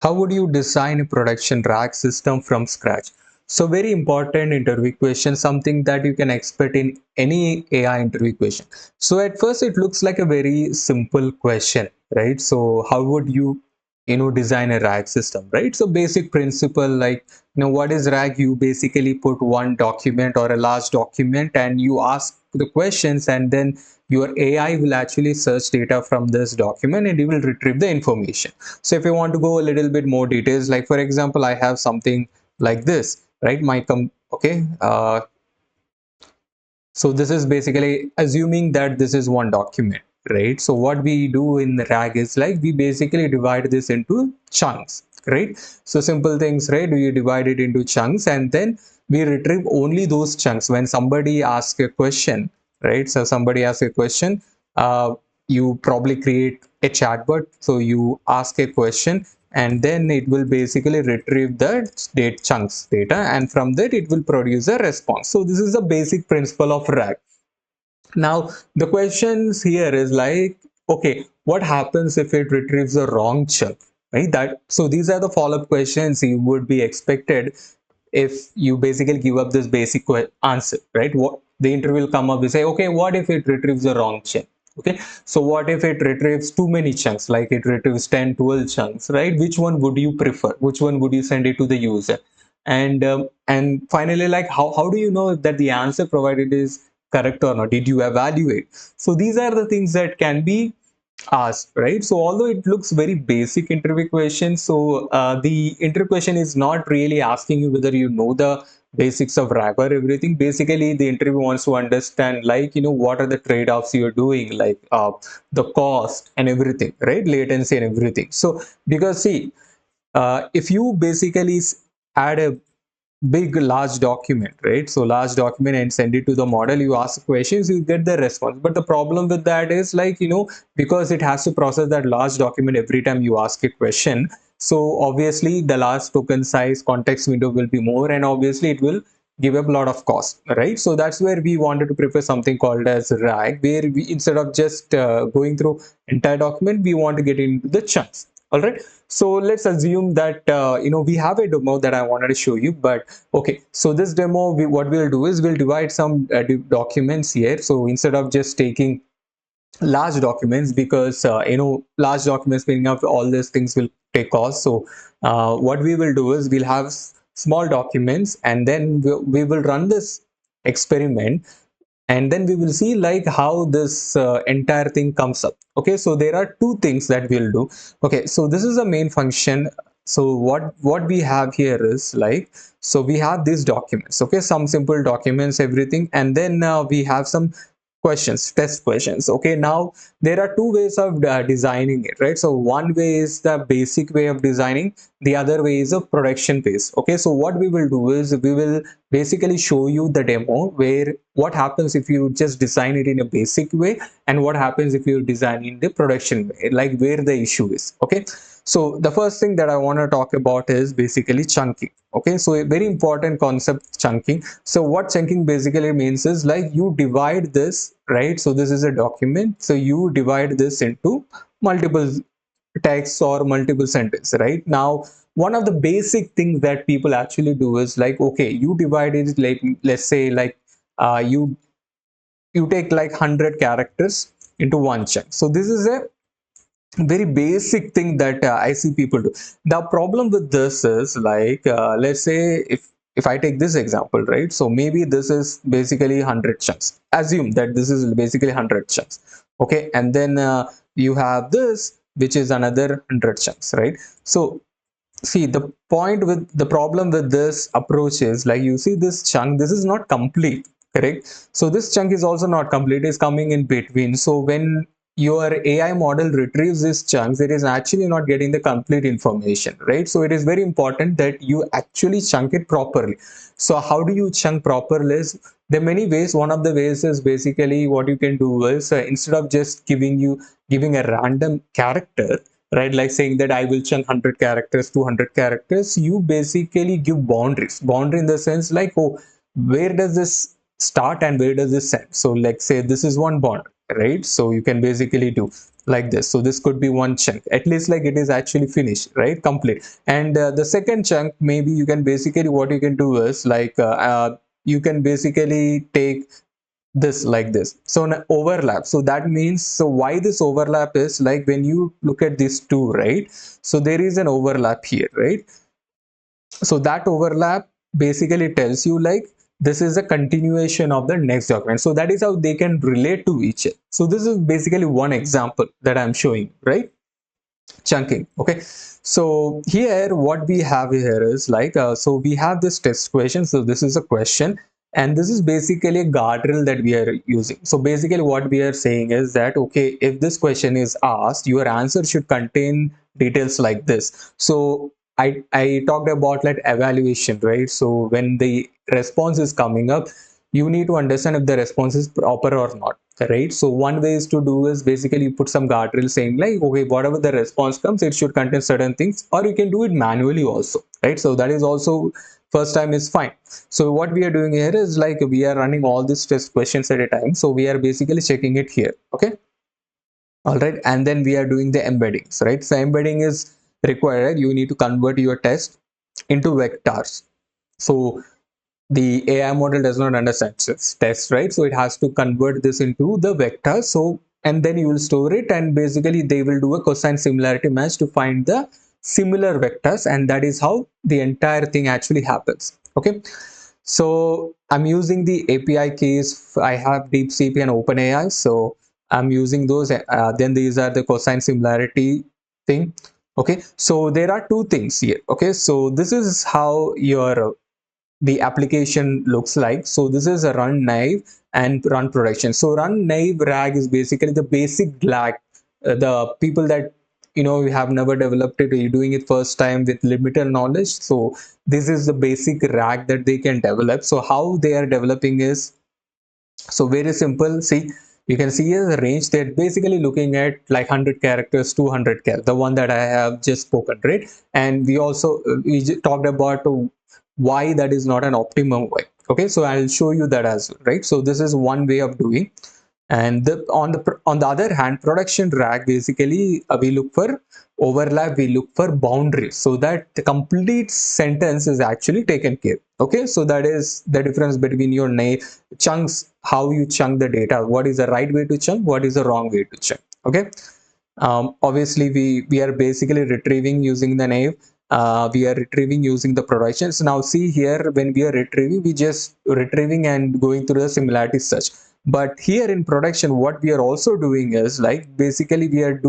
How would you design a production RAG system from scratch? So very important interview question, something that you can expect in any AI interview question. So at first it looks like a very simple question, right? So how would you design a RAG system, right? So basic principle, like, what is RAG? You basically put one document or a large document and you ask the questions, and then your AI will actually search data from this document and it will retrieve the information. So if you want to go a little bit more details, like for example, I have something like this, right? Okay. So this is basically assuming that this is one document, right? So what we do in RAG is like we basically divide this into chunks, right? So simple things, right? We divide it into chunks and then we retrieve only those chunks. When somebody asks a question, right? So somebody asks a question, you probably create a chatbot. So you ask a question and then it will basically retrieve the date chunks data, and from that it will produce a response. So this is the basic principle of RAG. Now the questions here is like, okay, what happens if it retrieves the wrong chunk, right? That, so these are the follow-up questions you would be expected if you basically give up this basic answer, right? What the interview will come up and say, okay, what if it retrieves the wrong chunk? Okay, so what if it retrieves too many chunks, like it retrieves 10, 12 chunks, right? Which one would you prefer? Which one would you send it to the user? And finally, like, how do you know that the answer provided is correct or not? Did you evaluate? So these are the things that can be asked, right? So although it looks very basic interview question, so the interview question is not really asking you whether you know the basics of RAG or everything. Basically the interview wants to understand, like, what are the trade-offs you're doing, like the cost and everything, right? Latency and everything. So because see, if you basically add a big large document, right? So large document and send it to the model, you ask questions, you get the response. But the problem with that is, like, because it has to process that large document every time you ask a question, so obviously the large token size context window will be more, and obviously it will give up a lot of cost, right? So that's where we wanted to prepare something called as RAG, where we, instead of just going through entire document, we want to get into the chunks. All right, so let's assume that we have a demo that I wanted to show you. But okay, so this demo, what we'll do is we'll divide some documents here. So instead of just taking large documents, because large documents filling up all these things will take cost. So what we will do is we'll have small documents, and then we will run this experiment, and then we will see like how this entire thing comes up. Okay, so there are two things that we'll do. Okay, so this is the main function. So what we have here is like, so we have these documents, okay, some simple documents, everything, and then we have some questions, test questions. Okay, now there are two ways of designing it, right? So one way is the basic way of designing, the other way is a production phase. Okay, so what we will do is we will basically show you the demo where what happens if you just design it in a basic way, and what happens if you design in the production way, like where the issue is. Okay, so the first thing that I want to talk about is basically chunking. Okay, so a very important concept, chunking. So what chunking basically means is like you divide this, right? So this is a document, so you divide this into multiple text or multiple sentence. Right now, one of the basic things that people actually do is like, okay, you divide it, like, let's say, like, you take like 100 characters into one chunk. So this is a very basic thing that I see people do. The problem with this is like, let's say if I take this example, right? So maybe this is basically 100 chunks. Assume that this is basically 100 chunks. Okay, and then you have this, which is another 100 chunks, right? So see, the problem with this approach is like, you see this chunk, this is not complete, correct? So this chunk is also not complete, is coming in between. So when your AI model retrieves these chunks, it is actually not getting the complete information, right? So it is very important that you actually chunk it properly. So how do you chunk properly? There are many ways. One of the ways is basically what you can do is, instead of just giving a random character, right, like saying that I will chunk 100 characters, 200 characters, you basically give boundary in the sense like, oh, where does this start and where does this end? So like, say this is one boundary, right? So you can basically do like this. So this could be one chunk, at least like it is actually finished, right, complete. And the second chunk, maybe you can basically, what you can do is like you can basically take this like this, so an overlap. So that means, so why this overlap is like when you look at these two, right, so there is an overlap here, right? So that overlap basically tells you like this is a continuation of the next document, so that is how they can relate to each other. So this is basically one example that I'm showing, right? Chunking. Okay, so here what we have here is like so we have this test question. So this is a question, and this is basically a guardrail that we are using. So basically what we are saying is that, okay, if this question is asked, your answer should contain details like this. So I talked about like evaluation, right? So when the response is coming up, you need to understand if the response is proper or not, right? So one way is to do is basically you put some guardrail saying like, okay, whatever the response comes, it should contain certain things, or you can do it manually also, right? So that is also, first time is fine. So what we are doing here is like we are running all these test questions at a time, so we are basically checking it here. Okay, all right, and then we are doing the embeddings, right? So embedding is required. You need to convert your test into vectors. So the AI model does not understand text, right? So it has to convert this into the vector. So, and then you will store it, and basically they will do a cosine similarity match to find the similar vectors, and that is how the entire thing actually happens. Okay, so I'm using the API keys. I have DeepSeek and OpenAI, so I'm using those. Then these are the cosine similarity thing. Okay, so there are two things here. Okay, so this is how your the application looks like. So this is a run naive and run production. So run naive RAG is basically the basic lag. The people that you have never developed it, or you're doing it first time with limited knowledge. So this is the basic RAG that they can develop. So how they are developing is, so very simple. See, you can see here the range. They're basically looking at like 100 characters, 200 characters, the one that I have just spoken, right? And we also talked about why that is not an optimum way. Okay, so I'll show you that as well, right? So this is one way of doing. And on the other hand, production RAG, basically we look for overlap, we look for boundaries, so that the complete sentence is actually taken care. Okay, so that is the difference between your chunks, how you chunk the data, what is the right way to chunk, what is the wrong way to chunk. Okay, obviously we are basically retrieving using the naive. We are retrieving using the productions. Now see here, when we are retrieving, we just retrieving and going through the similarity search. But here in production, what we are also doing is like basically we are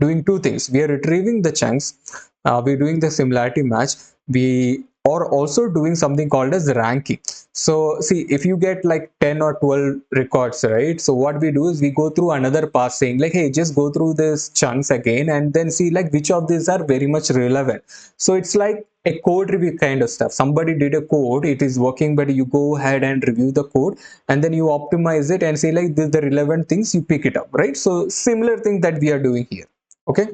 doing two things. We are retrieving the chunks, we're doing the similarity match, we are also doing something called as ranking. So see, if you get like 10 or 12 records, right? So what we do is we go through another pass saying like, hey, just go through these chunks again and then see like which of these are very much relevant. So it's like a code review kind of stuff. Somebody did a code, it is working, but you go ahead and review the code, and then you optimize it and say like this, the relevant things, you pick it up, right? So similar thing that we are doing here. Okay,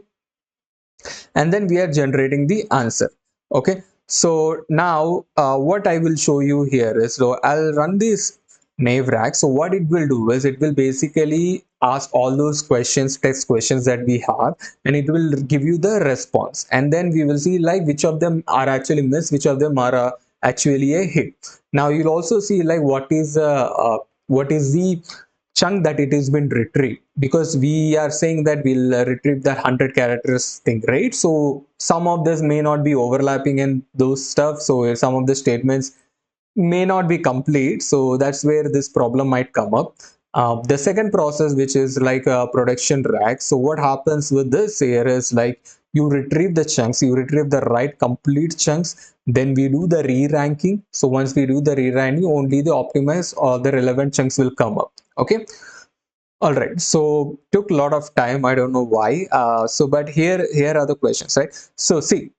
and then we are generating the answer. Okay, so now what I will show you here is, so I'll run this naive RAG. So what it will do is it will basically ask all those questions, text questions that we have, and it will give you the response, and then we will see like which of them are actually missed, which of them are actually a hit. Now you'll also see like what is the chunk that it has been retrieved, because we are saying that we'll retrieve that 100 characters thing, right? So some of this may not be overlapping and those stuff, so some of the statements may not be complete, so that's where this problem might come up. The second process, which is like a production RAG, so what happens with this here is like you retrieve the chunks, you retrieve the right complete chunks, then we do the re-ranking. So once we do the re-ranking, only the optimized or the relevant chunks will come up. Okay, all right, so took a lot of time, I don't know why. So but here are the questions, right? So see,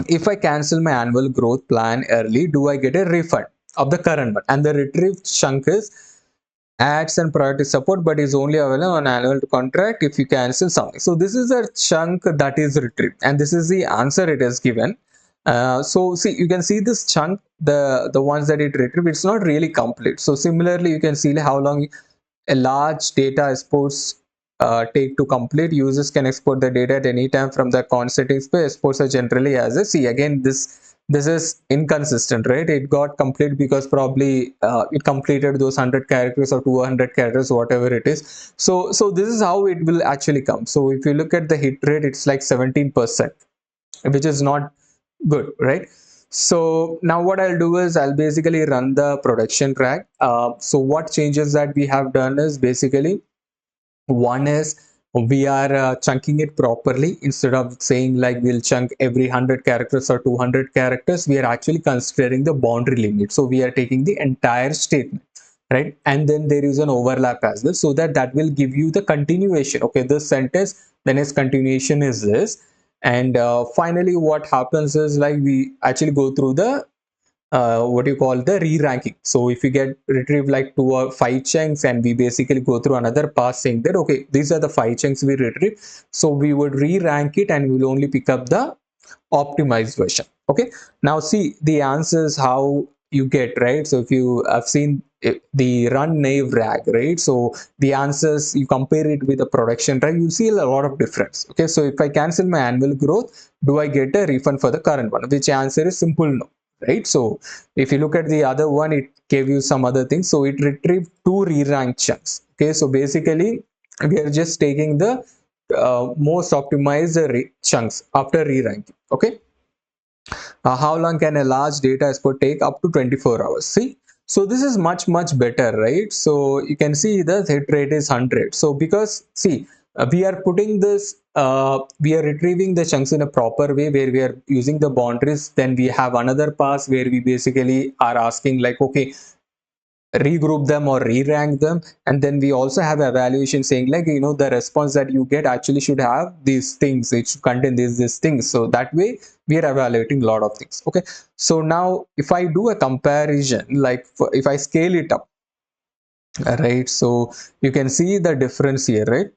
if I cancel my annual growth plan early, do I get a refund of the current one? And the retrieved chunk is ads and priority support, but is only available on annual contract if you cancel something. So this is a chunk that is retrieved, and this is the answer it is given. So see, you can see this chunk, the ones that it retrieved, it's not really complete. So similarly, you can see how long a large data exports take to complete. Users can export the data at any time from the account settings page. Exports are generally as a see again this is inconsistent, right? It got complete because probably it completed those 100 characters or 200 characters, whatever it is. So this is how it will actually come. So if you look at the hit rate, it's like 17%, which is not good, right? So now what I'll do is I'll basically run the production track. So what changes that we have done is basically one is we are chunking it properly. Instead of saying like we'll chunk every 100 characters or 200 characters, we are actually considering the boundary limit. So we are taking the entire statement, right? And then there is an overlap as well, so that that will give you the continuation. Okay, this sentence, then its continuation is this. And finally what happens is like we actually go through the what you call the re-ranking. So if you get retrieve like 2 or 5 chunks, and we basically go through another pass saying that okay, these are the 5 chunks we retrieve, so we would re-rank it and we'll only pick up the optimized version. Okay, now see the answers how you get, right? So if you have seen the run naive rag, right? So the answers, you compare it with the production rag, you see a lot of difference. Okay, so if I cancel my annual growth, do I get a refund for the current one? Which answer is simple no, right? So if you look at the other one, it gave you some other things. So it retrieved 2 re-ranked chunks. Okay, so basically we are just taking the most optimized chunks after re-ranking. Okay, how long can a large data export take? Up to 24 hours. See, so this is much better, right? So you can see the hit rate is 100. So because see, we are putting this we are retrieving the chunks in a proper way where we are using the boundaries. Then we have another pass where we basically are asking like okay, regroup them or re-rank them. And then we also have evaluation saying like, you know, the response that you get actually should have these things, it should contain these things. So that way we are evaluating a lot of things. Okay, so now if I do a comparison, like if I scale it up, right, so you can see the difference here, right?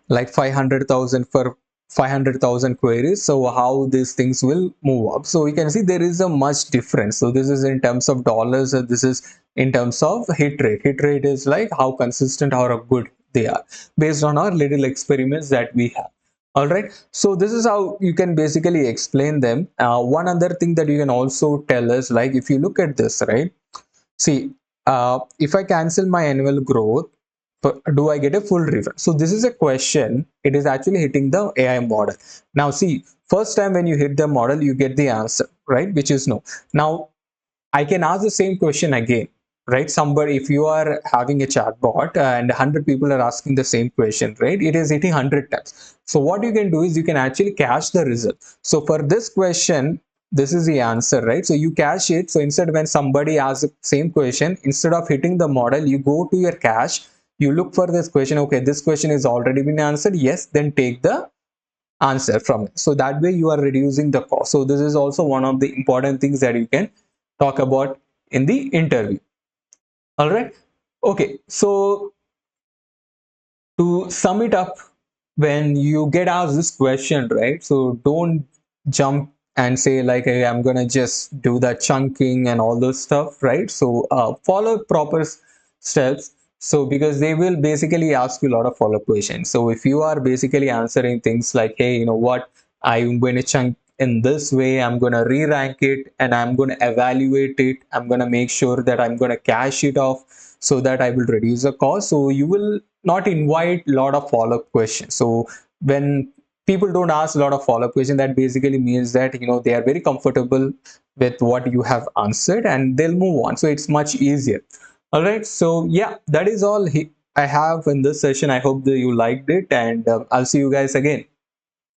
Like 500,000 for 500,000 queries. So how these things will move up? So you can see there is a much difference. So this is in terms of dollars, and this is in terms of hit rate. Hit rate is like how consistent or good they are based on our little experiments that we have. All right, so this is how you can basically explain them. One other thing that you can also tell is like if you look at this, right? See, if I cancel my annual growth, do I get a full refund? So this is a question. It is actually hitting the AI model. Now see, first time when you hit the model, you get the answer, right? Which is no. Now I can ask the same question again, right? Somebody, if you are having a chatbot and 100 people are asking the same question, right? It is hitting 100 times. So what you can do is you can actually cache the result. So for this question, this is the answer, right? So you cache it. So instead, when somebody asks the same question, instead of hitting the model, you go to your cache, you look for this question. Okay, this question is already been answered. Yes, then take the answer from it. So that way you are reducing the cost. So this is also one of the important things that you can talk about in the interview. All right, okay, so to sum it up, when you get asked this question, right, so don't jump and say like, hey, I'm gonna just do the chunking and all those stuff, right? So follow proper steps. So because they will basically ask you a lot of follow-up questions. So if you are basically answering things like, hey, you know what, I'm going to chunk in this way, I'm going to re-rank it, and I'm going to evaluate it, I'm going to make sure that I'm going to cache it off so that I will reduce the cost. So you will not invite a lot of follow-up questions. So when people don't ask a lot of follow-up questions, that basically means that, you know, they are very comfortable with what you have answered and they'll move on. So it's much easier. All right, so yeah, that is all I have in this session. I hope that you liked it, and I'll see you guys again.